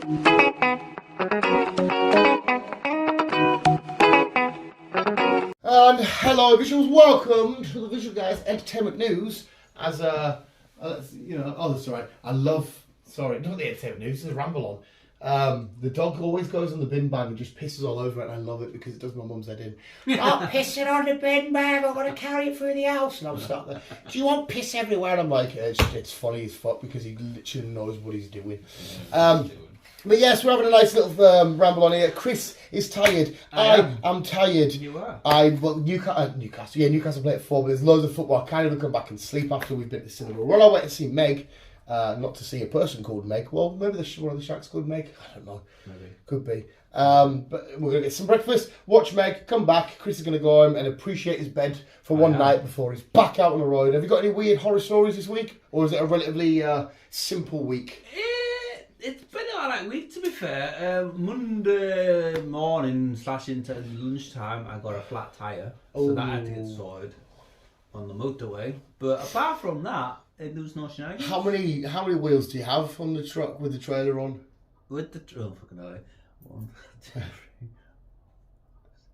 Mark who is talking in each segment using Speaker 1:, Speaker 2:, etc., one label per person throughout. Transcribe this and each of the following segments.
Speaker 1: And hello visuals, welcome to the Visual Guys Entertainment News. As you know, oh that's alright. Not the entertainment news, this is ramble on. The dog always goes on the bin bag and just pisses all over it, and I love it because it does my mum's head in. Stop pissing on the bin bag, I'm gonna carry it through the house. And I'm sat there, do you want piss everywhere? And I'm like, it's funny as fuck because he literally knows what he's doing. But yes, we're having a nice little ramble on here. Chris is tired. I am tired.
Speaker 2: You are?
Speaker 1: Newcastle played at 4, but there's loads of football. I can't even come back and sleep after we've been to the cinema. We're on our way to see Meg. Not to see a person called Meg. Well, maybe one of the Shacks called Meg. I don't know.
Speaker 2: Maybe.
Speaker 1: Could be. But we're going to get some breakfast, watch Meg, come back. Chris is going to go home and appreciate his bed for one night before he's back out on the road. Have you got any weird horror stories this week? Or is it a relatively simple week?
Speaker 2: It's been an alright week, to be fair. Monday morning / into lunchtime, I got a flat tyre. So that had to get sorted on the motorway. But apart from that, there was no shenanigans.
Speaker 1: How many wheels do you have on the truck with the trailer on?
Speaker 2: With the fucking hell. 1, 2, 3.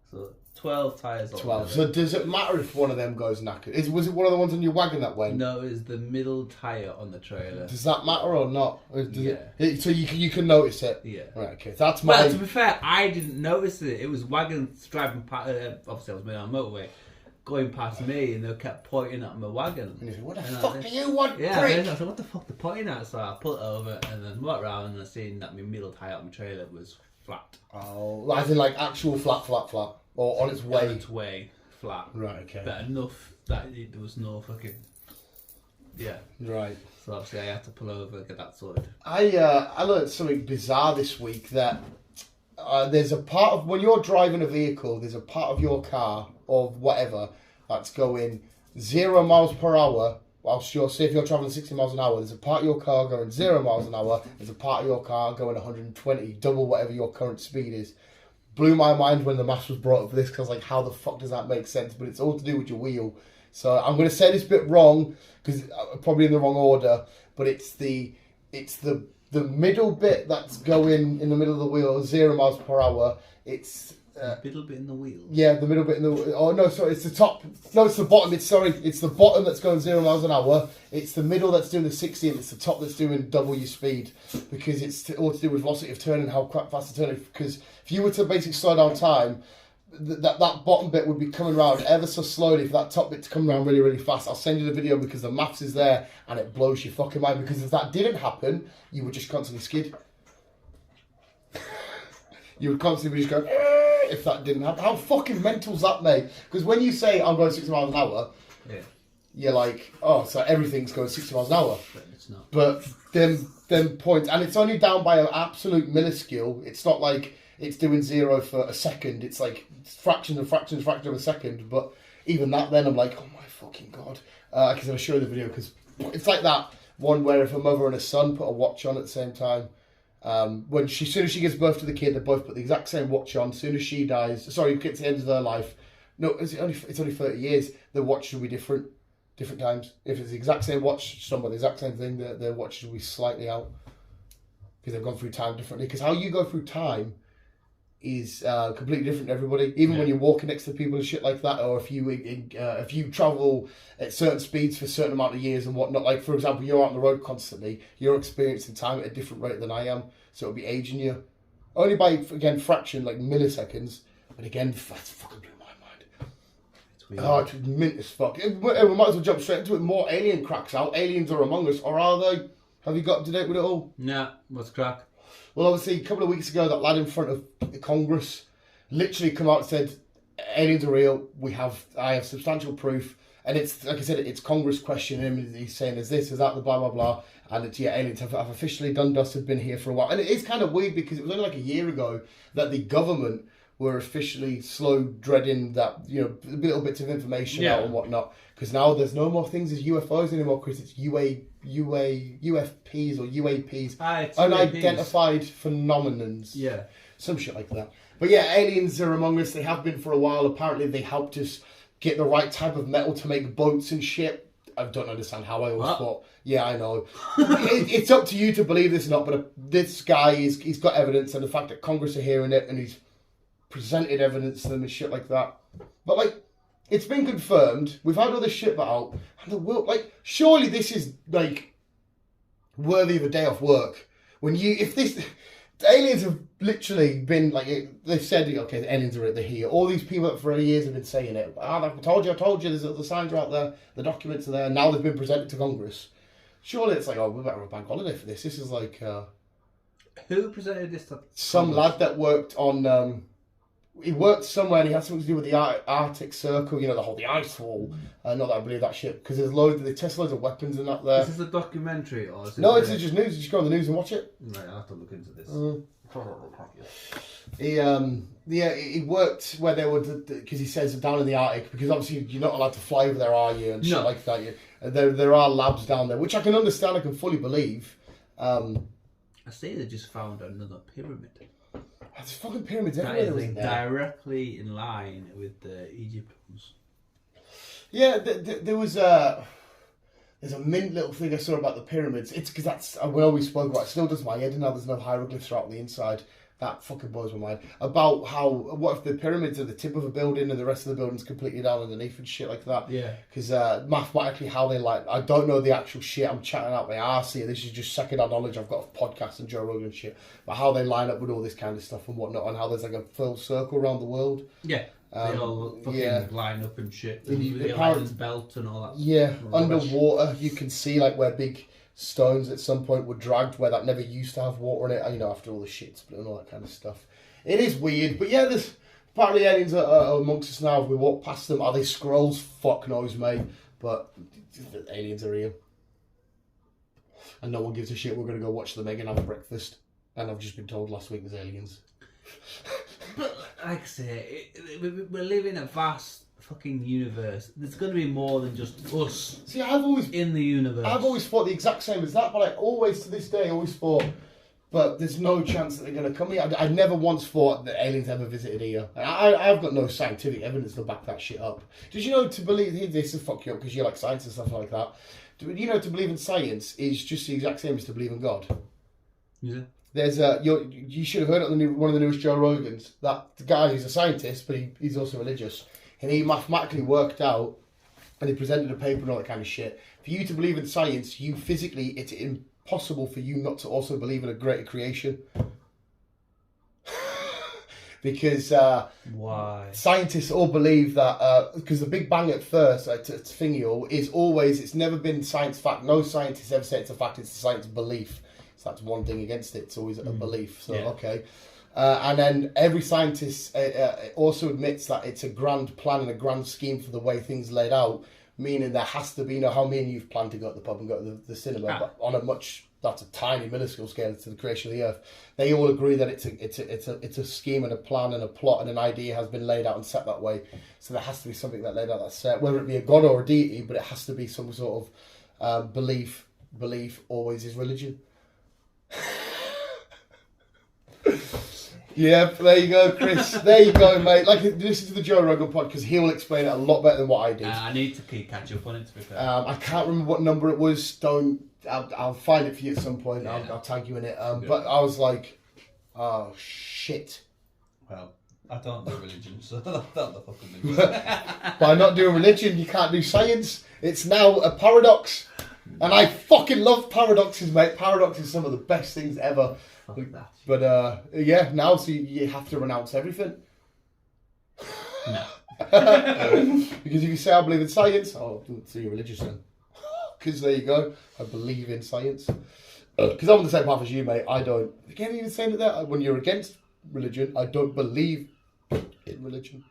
Speaker 2: So 12 tyres on
Speaker 1: 12. So does it matter if one of them goes knackered? Was it one of the ones on your wagon that went?
Speaker 2: No, it's the middle tyre on the trailer.
Speaker 1: Does that matter or not?
Speaker 2: Yeah.
Speaker 1: So you can notice it?
Speaker 2: Yeah.
Speaker 1: Right, okay. That's my...
Speaker 2: Well, to be fair, I didn't notice it. It was wagons driving past... obviously, I was on the motorway. Going past me, and they kept pointing at my wagon.
Speaker 1: And you said, what the fuck do you want,
Speaker 2: Yeah,
Speaker 1: prick?
Speaker 2: I said, what the fuck they're pointing at? So I pulled it over and then walked around and I seen that my middle tyre on my trailer was flat.
Speaker 1: Oh, as in like actual flat. Or on its way?
Speaker 2: On its way, flat.
Speaker 1: Right, okay.
Speaker 2: But enough that there was no fucking... Yeah.
Speaker 1: Right.
Speaker 2: So obviously I had to pull over and get that sorted.
Speaker 1: I learned something bizarre this week that there's a part of... When you're driving a vehicle, there's a part of your car or whatever that's going 0 miles per hour. Whilst say if you're travelling 60 miles an hour, there's a part of your car going 0 miles an hour. There's a part of your car going 120, double whatever your current speed is. Blew my mind when the maths was brought up for this because I was like, how the fuck does that make sense? But it's all to do with your wheel. So I'm going to say this bit wrong because probably in the wrong order. But it's the middle bit that's going in the middle of the wheel, 0 miles per hour. It's
Speaker 2: the middle bit in the wheel.
Speaker 1: Yeah, the middle bit in the... Oh, no, sorry, it's the top. No, it's the bottom. It's the bottom that's going 0 miles an hour. It's the middle that's doing the 60, and it's the top that's doing double your speed because it's all to do with velocity of turning, how fast the turning. Because if you were to basically slow down time, that bottom bit would be coming around ever so slowly for that top bit to come around really, really fast. I'll send you the video because the maths is there, and it blows your fucking mind because if that didn't happen, you would just constantly skid. You would constantly be just going... If that didn't happen, how fucking mental's that, mate? Because when you say I'm going 60 miles an hour, you're like, oh, so everything's going 60 miles an hour.
Speaker 2: But it's not.
Speaker 1: But them points, and it's only down by an absolute minuscule. It's not like it's doing 0 for a second. It's like fractions of a second. But even that, then I'm like, oh my fucking god. Because I'll show you the video because it's like that one where if a mother and a son put a watch on at the same time. As soon as she gives birth to the kid, they both put the exact same watch on. As soon as she dies, gets to the end of their life. No, it's only 30 years. The watch will be different times. If it's the exact same watch, the exact same thing, their watches will be slightly out because they've gone through time differently. Because how you go through time is completely different to everybody. Even when you're walking next to people and shit like that, or if you travel at certain speeds for a certain amount of years and whatnot. Like for example, you're out on the road constantly. You're experiencing time at a different rate than I am, so it'll be aging you only by again fraction like milliseconds. But again, that's fucking blew my mind. It's weird. Oh, it's mint as fuck. We might as well jump straight into it. More alien cracks out. Aliens are among us, or are they? Have you got up to date with it all?
Speaker 2: Nah, what's crack?
Speaker 1: Well, obviously, a couple of weeks ago, that lad in front of the Congress literally come out and said, aliens are real, I have substantial proof. And it's, like I said, it's Congress questioning him, and he's saying, is this, is that, the blah, blah, blah. And it's, aliens have officially done dust, have been here for a while. And it is kind of weird because it was only like a year ago that the government were officially slow dreading that, little bits of information out and whatnot. Because now there's no more things as UFOs anymore, Chris. It's UFPs or UAPs. Unidentified phenomenons.
Speaker 2: Yeah.
Speaker 1: Some shit like that. But yeah, aliens are among us. They have been for a while. Apparently they helped us get the right type of metal to make boats and shit. I don't understand how. I always thought, yeah, I know. It's up to you to believe this or not, but this guy, he's got evidence, and the fact that Congress are hearing it, and he's presented evidence to them and shit like that. But, like, it's been confirmed. We've had all this shit out, and the world, like, surely this is, like, worthy of a day off work. The aliens have literally been, like, they've said, okay, the aliens are here. All these people that for years have been saying it. I told you, the signs are out there, the documents are there, now they've been presented to Congress. Surely it's like, oh, we better have a bank holiday for this. This is like...
Speaker 2: Who presented this to
Speaker 1: some lad that worked on... he worked somewhere and he had something to do with the Arctic Circle, you know, the ice wall. Not that I believe that shit, because they test loads of weapons and that there.
Speaker 2: Is this a documentary? Or is
Speaker 1: no, it's just news. You just go on the news and watch it.
Speaker 2: Right, I'll have to look into this.
Speaker 1: He worked where they would, because he says down in the Arctic, because obviously you're not allowed to fly over there, are you, and shit like that. There are labs down there, which I can understand, I can fully believe.
Speaker 2: I say they just found another pyramid.
Speaker 1: There's fucking pyramids
Speaker 2: That
Speaker 1: everywhere.
Speaker 2: is directly in line with the Egyptians.
Speaker 1: Yeah, there was there's a mint little thing I saw about the pyramids. It's because that's we always spoke about. It still does my head, and now there's no hieroglyphs throughout the inside. That fucking blows my mind. About how, what if the pyramids are the tip of a building and the rest of the building's completely down underneath and shit like that?
Speaker 2: Yeah.
Speaker 1: Because mathematically, how they I don't know the actual shit. I'm chatting out my arse here. This is just second-hand knowledge. I've got a podcast and Joe Rogan and shit. But how they line up with all this kind of stuff and whatnot, and how there's like a full circle around the world.
Speaker 2: Yeah. They all fucking line up and shit. The island's belt and all that.
Speaker 1: Yeah. Underwater, you can see like where big stones at some point were dragged where that never used to have water in it, you know, after all the shit split and all that kind of stuff. It is weird, but yeah, there's apparently aliens are amongst us now. If we walk past them, are they scrolls? Fuck knows, mate. But the aliens are here. And no one gives a shit. We're going to go watch them egg and have a breakfast. And I've just been told last week there's aliens.
Speaker 2: But, like I say, we're living a vast fucking universe. There's going to be more than just us.
Speaker 1: See, I've always
Speaker 2: in the universe.
Speaker 1: I've always thought the exact same as that, but I always, to this day, always thought, but there's no chance that they're going to come here. I never once thought that aliens ever visited here. I've got no scientific evidence to back that shit up. Did you know to believe, this will fuck you up because you like science and stuff like that. You know to believe in science is just the exact same as to believe in God?
Speaker 2: Is it?
Speaker 1: There's you should have heard it on one of the newest Joe Rogans. That guy who's a scientist, but he's also religious. And he mathematically worked out, and he presented a paper and all that kind of shit. For you to believe in science, it's impossible for you not to also believe in a greater creation. Because
Speaker 2: why?
Speaker 1: Scientists all believe that, because the Big Bang at first, it's never been science fact. No scientist ever said it's a fact, it's a science belief. So that's one thing against it, it's always a belief. So, okay. And then every scientist also admits that it's a grand plan and a grand scheme for the way things laid out, meaning there has to be, how me and you've planned to go to the pub and go to the cinema, but on that's a tiny minuscule scale to the creation of the earth. They all agree that it's a scheme and a plan and a plot and an idea has been laid out and set that way. So there has to be something that laid out that's set, whether it be a god or a deity, but it has to be some sort of belief. Belief always is religion. Yeah, there you go, Chris. There you go, mate. Like, listen to the Joe Rogan pod because he will explain it a lot better than what I did.
Speaker 2: I need to catch up on it, to be fair.
Speaker 1: I can't remember what number it was. I'll find it for you at some point. Yeah. I'll tag you in it. But I was like, oh shit.
Speaker 2: Well, I don't do religion, so that's the fucking thing.
Speaker 1: By not doing religion, you can't do science. It's now a paradox, and I fucking love paradoxes, mate. Paradox is some of the best things ever.
Speaker 2: Fuck that.
Speaker 1: But yeah, now so you have to renounce everything.
Speaker 2: No.
Speaker 1: Because if you say I believe in science, so you're religious then. Because there you go, I believe in science. Because I'm on the same path as you, mate. I don't. Again, even saying that when you're against religion, I don't believe in religion.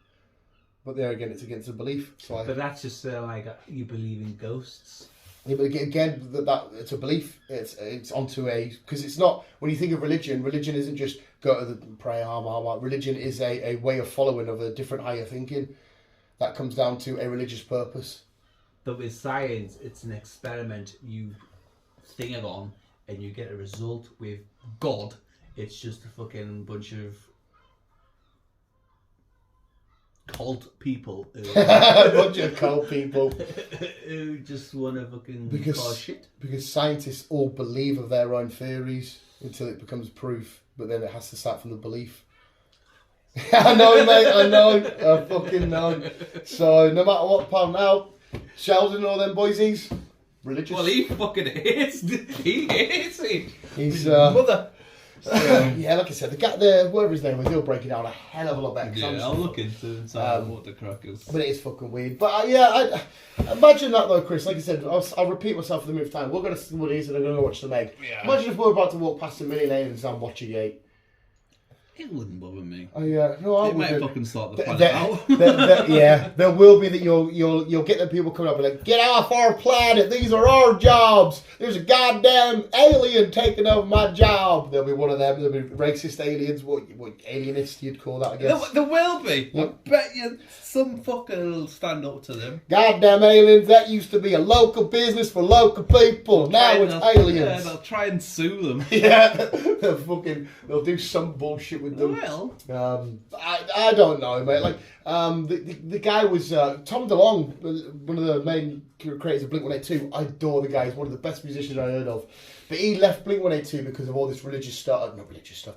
Speaker 1: But there again, it's against a belief. So
Speaker 2: but that's just like you believe in ghosts.
Speaker 1: Yeah, but again, that it's a belief. It's onto because it's not, when you think of religion isn't just go to the prayer, religion is a way of following of a different higher thinking that comes down to a religious purpose.
Speaker 2: But with science, it's an experiment you think it on and you get a result. With God, it's just a fucking bunch of cult people
Speaker 1: A bunch of cold people.
Speaker 2: who just want to fucking cause shit.
Speaker 1: Because scientists all believe of their own theories until it becomes proof, but then it has to start from the belief. I know, mate, I know. I fucking know. So, no matter what, pal, now, Sheldon and all them boysies, religious.
Speaker 2: Well, he fucking hates it.
Speaker 1: He's,
Speaker 2: mother.
Speaker 1: yeah, like I said, the guy, whatever his name was, he'll break it down a hell of a lot better.
Speaker 2: Yeah, I'll look into what the crack is.
Speaker 1: But it is fucking weird. But I imagine that though, Chris. Like I said, I'll repeat myself for the 100th time. We're going to see what it is and I'm going to watch the Meg.
Speaker 2: Yeah.
Speaker 1: Imagine if we're about to walk past a million aliens and I'm watching it.
Speaker 2: It wouldn't bother me.
Speaker 1: No, I
Speaker 2: it might
Speaker 1: wouldn't.
Speaker 2: fucking sort the planet out.
Speaker 1: Yeah, there will be that you'll get the people coming up and like, get off our planet. These are our jobs. There's a goddamn alien taking over my job. There'll be one of them. There'll be racist aliens. What alienist you'd call that? I guess
Speaker 2: There will be.
Speaker 1: Yep.
Speaker 2: I bet you some fucker will stand up to them.
Speaker 1: Goddamn aliens! That used to be a local business for local people. Now it's aliens.
Speaker 2: Yeah, they'll try and sue them.
Speaker 1: Yeah, they'll do some bullshit with them.
Speaker 2: Well,
Speaker 1: I don't know, mate. Like, the guy was Tom DeLonge, one of the main creators of Blink-182. I adore the guy. He's one of the best musicians I heard of. But he left Blink-182 because of all this religious stuff. Not religious stuff.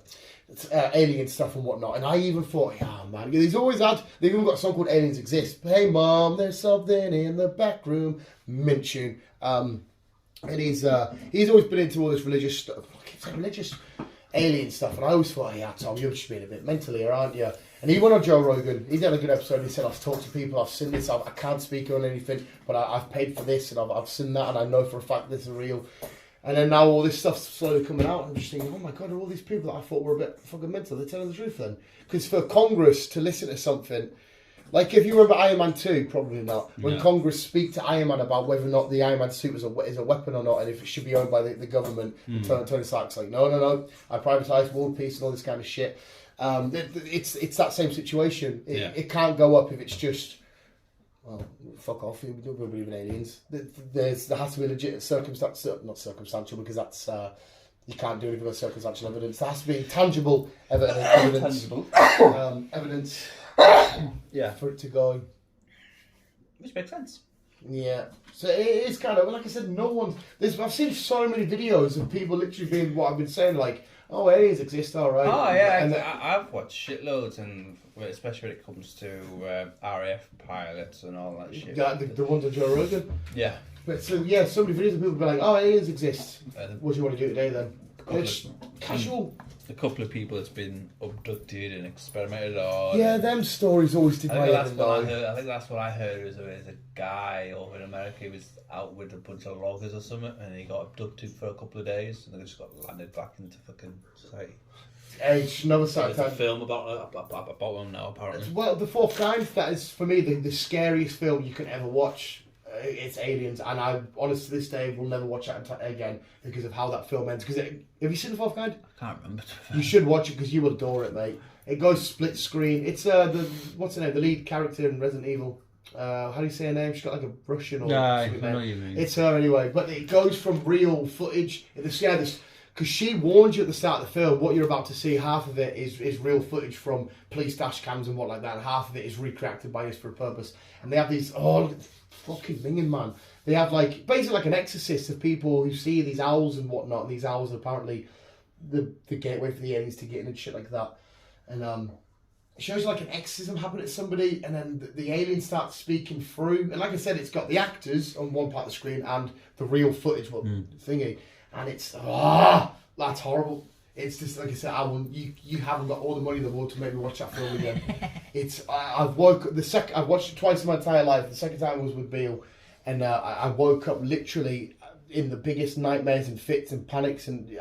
Speaker 1: Alien stuff and whatnot. And I even thought, man, they've even got a song called Aliens Exist. Hey, Mom, there's something in the back room. Mint tune. And he's always been into all this religious stuff. Religious alien stuff. And I always thought, Tom, you're just being a bit mental here, aren't you? And he went on Joe Rogan. He did a good episode. He said, I've talked to people, I've seen this, I can't speak on anything, but I've paid for this and I've seen that and I know for a fact this is real. And then now all this stuff's slowly coming out and I'm just thinking, oh my God, are all these people that I thought were a bit fucking mental, they're telling the truth then? Because for Congress to listen to something, like if you remember Iron Man 2, probably not, when Congress speak to Iron Man about whether or not the Iron Man suit is a weapon or not and if it should be owned by the government, Tony Stark's like, no, I privatised war and peace and all this kind of shit. It's that same situation. It can't go up if it's just, well, fuck off, we don't believe in aliens. There has to be legit not circumstantial, because that's, you can't do anything with circumstantial evidence. There has to be tangible evidence. Evidence for it to go.
Speaker 2: Which makes sense.
Speaker 1: Yeah. So it is kind of, like I said, I've seen so many videos of people literally being what I've been saying, like, oh, aliens exist, alright.
Speaker 3: Oh, yeah, and I've watched shitloads, and especially when it comes to RAF pilots and all that shit.
Speaker 1: The ones on Joe Rogan.
Speaker 3: Yeah.
Speaker 1: But so, so many videos of people be like, oh, aliens exist. What do you want to do today then? It's casual.
Speaker 3: A couple of people that's been abducted and experimented on.
Speaker 1: Yeah, them stories always did my head.
Speaker 3: I think that's what I heard was a guy over in America. He was out with a bunch of loggers or something, and he got abducted for a couple of days, and they just got landed back into fucking society.
Speaker 1: It's another
Speaker 3: There's a film about one now, apparently.
Speaker 1: Well, The Fourth Kind, that is for me the scariest film you can ever watch. It's Aliens, and I honestly to this day will never watch that again because of how that film ends. Because have you seen The Fourth Kind?
Speaker 3: I can't remember.
Speaker 1: You should watch it because you will adore it, mate. It goes split screen. It's what's her name? The lead character in Resident Evil. How do you say her name? She's got like a Russian or something. I know what you mean. It's her anyway. But it goes from real footage. Because she warns you at the start of the film, what you're about to see, half of it is real footage from police dash cams and what like that, and half of it is recreated by us for a purpose. And they have these, fucking minging, man. They have like, basically like an exorcist of people who see these owls and whatnot, and these owls are apparently the gateway for the aliens to get in and shit like that. And it shows like an exorcism happen to somebody, and then the alien starts speaking through. And like I said, it's got the actors on one part of the screen and the real footage, thingy. And it's, that's horrible. It's just, like I said, you haven't got all the money in the world to make me watch that film again. I've watched it twice in my entire life. The second time was with Beale. And I woke up literally in the biggest nightmares and fits and panics. And, this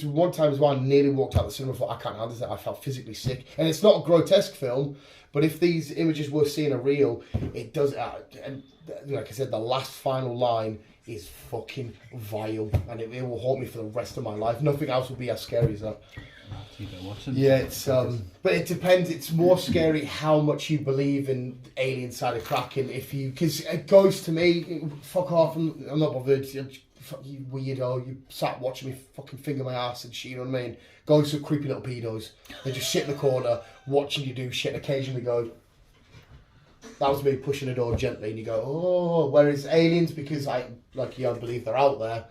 Speaker 1: one time as well, I nearly walked out the cinema. I thought, I can't handle this. I felt physically sick. And it's not a grotesque film, but if these images we're seeing are real, it does, and like I said, the last final line is fucking vile, and it will haunt me for the rest of my life. Nothing else will be as scary as that. Yeah, it's but it depends. It's more scary how much you believe in alien side of cracking. Because it goes to me, fuck off. I'm not bothered. you weirdo, you sat watching me fucking finger my ass and shit, you know what I mean? Going to creepy little pedos. They just sit in the corner, watching you do shit, and occasionally go, that was me pushing the door gently, and you go, oh, whereas aliens, because I believe they're out there,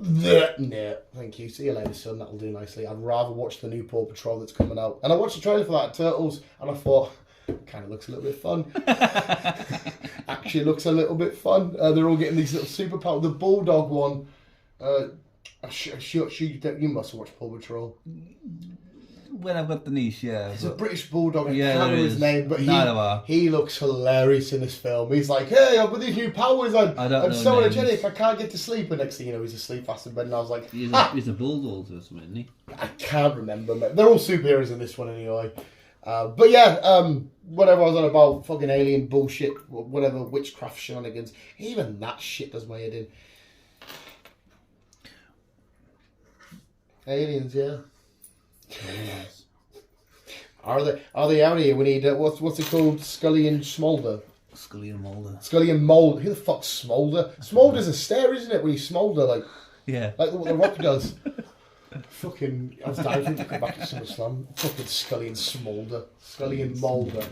Speaker 1: no, thank you. See you later, son. That'll do nicely. I'd rather watch the new Paw Patrol that's coming out. And I watched the trailer for that, Turtles, and I thought, kind of looks a little bit fun. Actually looks a little bit fun. They're all getting these little superpowers. The Bulldog one, you must have watched Paw Patrol.
Speaker 3: When I've got the niche, yeah.
Speaker 1: It's a British Bulldog, I
Speaker 3: yeah,
Speaker 1: can't remember his name, but he looks hilarious in this film. He's like, hey, I've got these new powers, I'm so energetic, I can't get to sleep. And next thing you know, he's asleep fast in bed, and I was like,
Speaker 3: he's a Bulldog or something, isn't he?
Speaker 1: I can't remember. They're all superheroes in this one anyway. But yeah, whatever I was on about, fucking alien bullshit, whatever, witchcraft shenanigans, even that shit does my head in. Aliens, yeah.
Speaker 3: Aliens.
Speaker 1: Are they out here? We need what's it called? Scully and Smolder.
Speaker 3: Scully and Mulder.
Speaker 1: Scully and Mulder. Who the fuck's Smolder? Smolder's a stare, isn't it? When you smolder, like what the Rock does. Fucking, I was dying for him to come back to SummerSlam. Fucking Scully and Smolder. Scully and Mulder.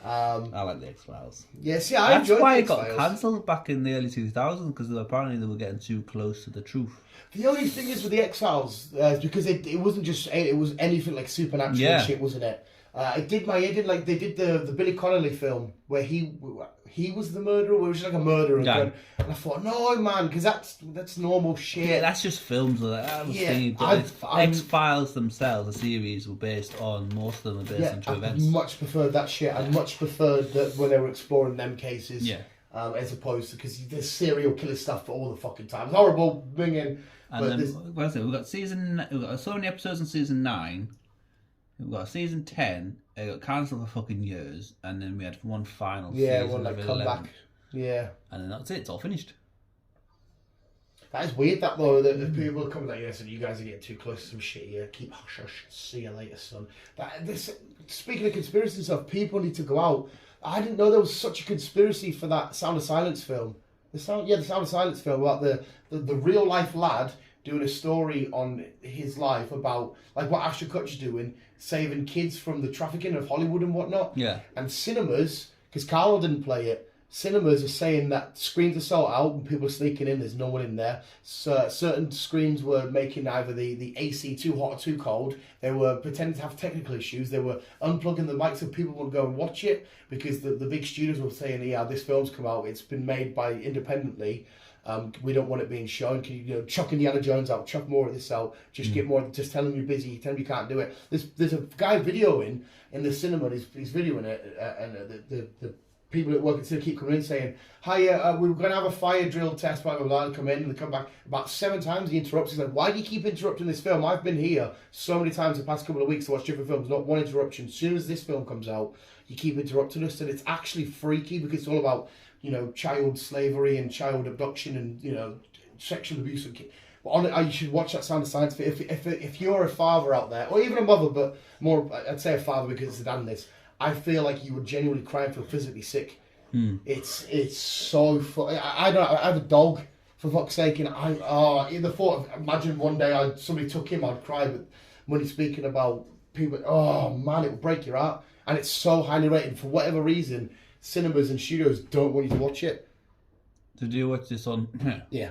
Speaker 3: I like the X-Files.
Speaker 1: Yeah, see, I enjoyed
Speaker 3: That's why
Speaker 1: the
Speaker 3: it got
Speaker 1: X-Files.
Speaker 3: cancelled back in the early 2000s, because apparently they were getting too close to the truth.
Speaker 1: The only thing is with the X-Files, is because it wasn't just, it was anything like supernatural shit, wasn't it? It did my head in, like, they did the Billy Connolly film, where he was the murderer, where it was just like a murderer.
Speaker 3: Yeah.
Speaker 1: And I thought, no, man, because that's normal shit.
Speaker 3: Yeah, that's just films. That was thinking, X-Files themselves, the series, were based on, most of them are based on true events.
Speaker 1: I much preferred that shit. I much preferred that when they were exploring them cases.
Speaker 3: Yeah.
Speaker 1: As opposed to, because there's serial killer stuff all the fucking time. It's horrible, bringing.
Speaker 3: And then, we've got so many episodes in season 9. We've got season 10. It got cancelled for fucking years, and then we had one final season.
Speaker 1: Yeah, one like
Speaker 3: of
Speaker 1: come
Speaker 3: 11.
Speaker 1: back. Yeah.
Speaker 3: And then that's it. It's all finished.
Speaker 1: That is weird, that though. That people come like, yes, and you guys are getting too close to some shit here. Keep hush hush. See you later, son. Speaking of conspiracy stuff, people need to go out. I didn't know there was such a conspiracy for that Sound of Silence film. The Sound of Silence film about the real life lad doing a story on his life about like what Ashton Kutcher's doing, saving kids from the trafficking of Hollywood and whatnot.
Speaker 3: Yeah.
Speaker 1: And cinemas, because Carlo didn't play it, cinemas are saying that screens are sold out and people are sneaking in, there's no one in there. So certain screens were making either the AC too hot or too cold. They were pretending to have technical issues. They were unplugging the mics so people would go and watch it, because the big studios were saying, yeah, this film's come out, it's been made by independently. We don't want it being shown. Can you chuck Indiana Jones out, chuck more of this out, just get more, just tell them you're busy, tell them you can't do it. There's a guy videoing in the cinema, and he's videoing it, and the people that work at the cinema keep coming in saying, hi, we were going to have a fire drill test, blah, blah, blah, and come in, and they come back. About 7 times he interrupts. He's like, why do you keep interrupting this film? I've been here so many times the past couple of weeks to watch different films, not one interruption. As soon as this film comes out, you keep interrupting us, and it's actually freaky, because it's all about, child slavery and child abduction and, sexual abuse of kids. You should watch that Sound of Silence. If you're a father out there, or even a mother, but more, I'd say a father because it's a dad in this, I feel like you would genuinely cry and feel physically sick. It's so funny. I have a dog, for fuck's sake, and the thought of, imagine one day somebody took him, I'd cry, but when he's speaking about people, oh man, it would break your heart. And it's so highly rated. For whatever reason, cinemas and studios don't want you to watch it.
Speaker 3: Did you watch this on?
Speaker 1: Yeah.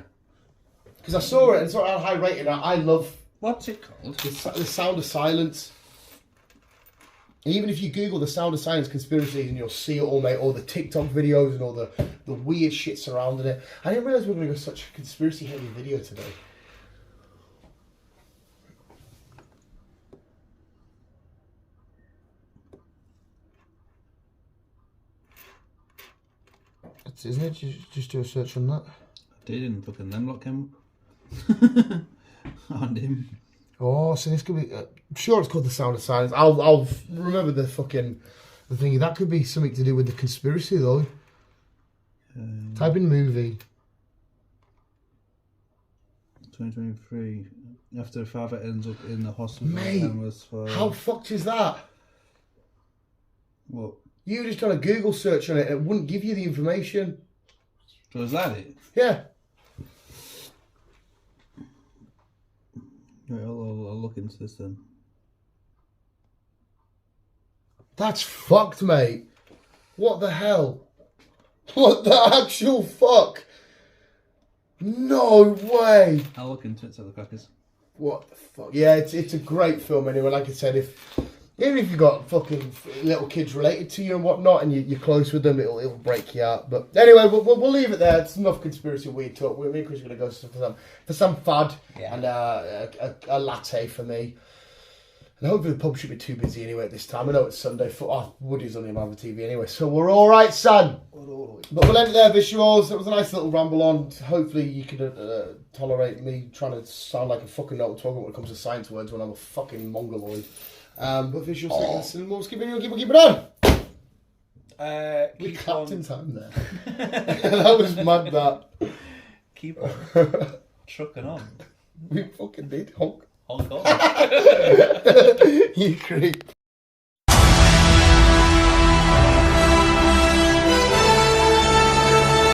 Speaker 1: Because I saw it and it's not high rated. I love...
Speaker 3: What's it called?
Speaker 1: The Sound of Silence. Even if you Google the Sound of Silence conspiracies, and you'll see it all, mate, all the TikTok videos and all the weird shit surrounding it. I didn't realise we were going to go such a conspiracy heavy video today. Isn't it? Just do a search on that.
Speaker 3: I did, and fucking then what came up? On him.
Speaker 1: Oh, so this could be. I'm sure it's called The Sound of Silence. I'll remember the thingy. That could be something to do with the conspiracy, though. Type in movie.
Speaker 3: 2023. After a father ends up in the hospital.
Speaker 1: Mate,
Speaker 3: and was for...
Speaker 1: how fucked is that?
Speaker 3: What?
Speaker 1: You just done a Google search on it, and it wouldn't give you the information.
Speaker 3: So is that it?
Speaker 1: Yeah.
Speaker 3: Right, I'll look into this then.
Speaker 1: That's fucked, mate. What the hell? What the actual fuck? No way.
Speaker 3: I'll look into it, so the crackers.
Speaker 1: What the fuck? Yeah, it's a great film anyway. Like I said, even if you've got fucking little kids related to you and whatnot, and you're close with them, it'll break you out. But anyway, we'll leave it there. It's enough conspiracy weird talk. Me and Chris are going to go for some fad and a latte for me. And hopefully the pub should be too busy anyway at this time. I know it's Sunday. Woody's on the TV anyway, so we're all right, son. But we'll end it there, visuals. It was a nice little ramble on. Hopefully you can tolerate me trying to sound like a fucking not talking when it comes to science words when I'm a fucking mongoloid. But visuals, and we'll keep it on. We clapped in time there. That was mad, that.
Speaker 3: Keep on trucking on.
Speaker 1: We fucking did. Honk.
Speaker 3: Honk on.
Speaker 1: You creep.